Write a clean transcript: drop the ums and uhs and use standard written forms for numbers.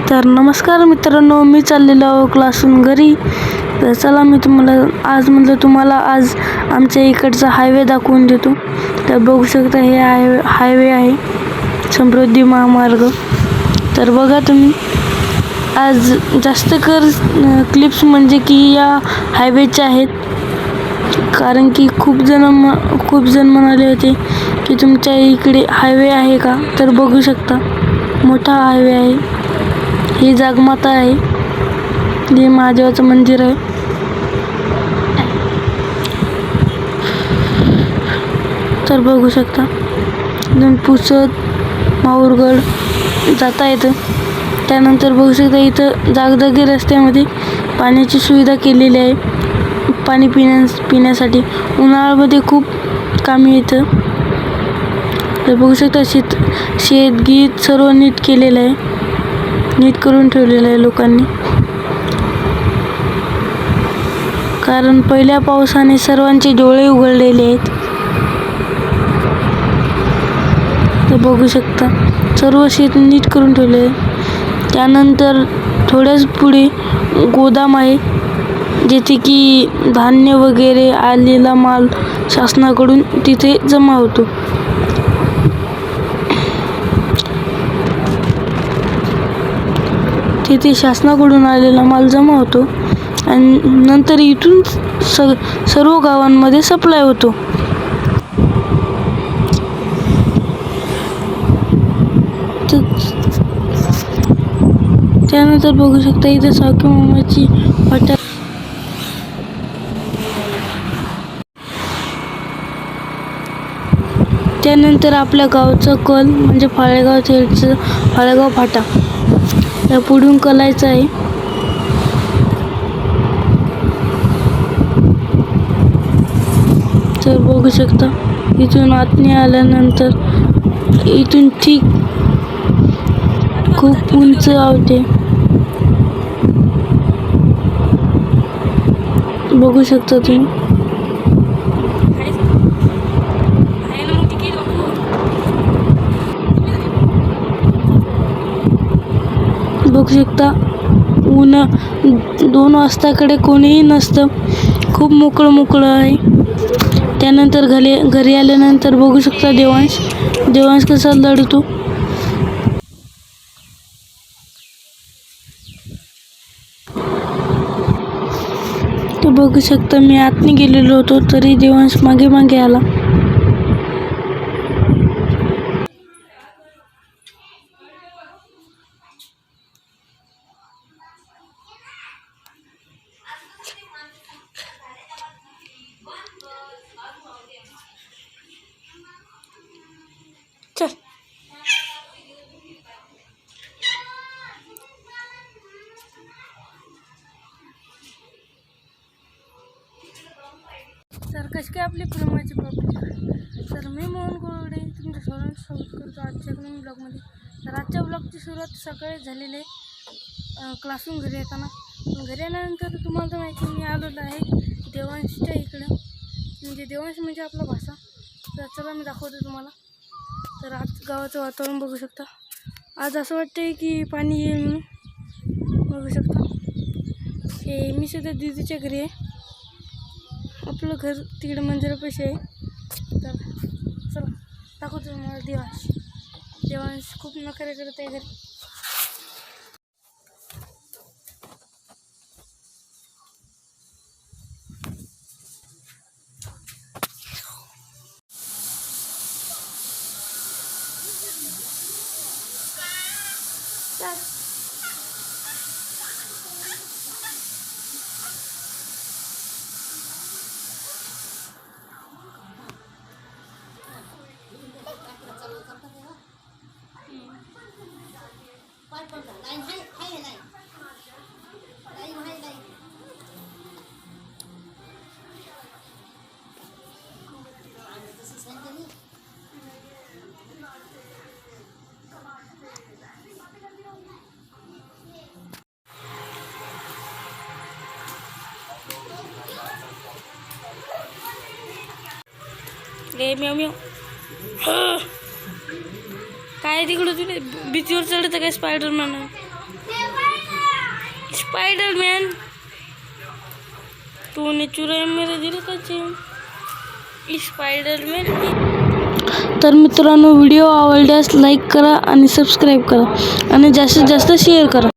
तर नमस्कार मित्रांनो, मी चाललेलो आहो क्लासून घरी. तर चला मी तुम्हाला आज आमच्या इकडचा हायवे दाखवून देतो. तर बघू शकता हे हायवे आहे समृद्धी महामार्ग. तर बघा तुम्ही, आज जास्त क्लिप्स म्हणजे की या हायवेचे आहेत, कारण की खूप जण म्हणाले होते की तुमच्या इकडे हायवे आहे का. तर बघू शकता मोठा हायवे आहे. ही जागमाता आहे, हे महादेवाचं मंदिर आहे. तर बघू शकता पुसद माहूरगड जाता येतं. त्यानंतर बघू शकता इथं जागजागी रस्त्यामध्ये पाण्याची सुविधा केलेली आहे, पाणी पिण्यासाठी. उन्हाळ्यामध्ये खूप कामी येतं. तर बघू शकता शेतगीत सर्व नीट केलेलं आहे, नीट करून ठेवलेलं आहे लोकांनी, कारण पहिल्या पावसाने सर्वांचे डोळे उघडलेले आहेत. तर बघू शकता सर्व शेत नीट करून ठेवले आहे. त्यानंतर थोड्याच पुढे गोदाम आहे, जेथे की धान्य वगैरे आलेला माल शासनाकडून तिथे जमा होतो. तिथे शासनाकडून आलेला माल जमा होतो आणि नंतर इथून सर्व गावांमध्ये सप्लाय होतो. त्यानंतर बघू शकता इथे सावकी मामाची हॉटेल. त्यानंतर आपल्या गावचं कल म्हणजे फाळेगाव फाटा या पुढून कलायचं आहे. तर बघू शकता इथून आतने आल्यानंतर इथून ठीक खूप उंच आवते. बघू शकता तुम्ही. बघू शकता 2 वाजताकडे कोणीही नसतं, खूप मोकळं आहे. त्यानंतर घरी आल्यानंतर बघू शकता देवांश कसा लढतो. ते बघू शकता मी आतने गेलेलो होतो तरी देवांश मागे आला. चल तर कशी काय आपली प्रेमाची पब्लिक. तर मी मोहन गोडे तुमच्या सर्वांचं स्वागत करतो आजच्या नवीन ब्लॉगमध्ये. तर आजच्या ब्लॉगची सुरुवात सकाळी झालेली आहे क्लासून घरी येताना. घरी आल्यानंतर तुम्हाला तर माहिती मी आलेलो आहे देवांशच्या इकडं, म्हणजे देवांश म्हणजे आपला भाषा. तर चला मी दाखवतो तुम्हाला. तर आज गावाचं वातावरण बघू शकता. आज असं वाटतंय की पाणी येईल म्हणून. बघू शकता हे मी सध्या दीदीच्या घरी आहे. आपलं घर तिकडे मंदिरापाशी आहे. तर चला दाखवतो मला देवांश खूप नखरे करत आहे घरी. म्याव म्याव. काय तिकडं तुला भीतीवर चढतं काय स्पायडरमॅन. स्पाइडरमैन तूने चुराया मेरे दिल का चैन स्पाइडरमैन. तर मित्रांनो व्हिडिओ आवडल्यास लाईक करा आणि सबस्क्राईब करा आणि जास्तीत जास्त शेअर करा.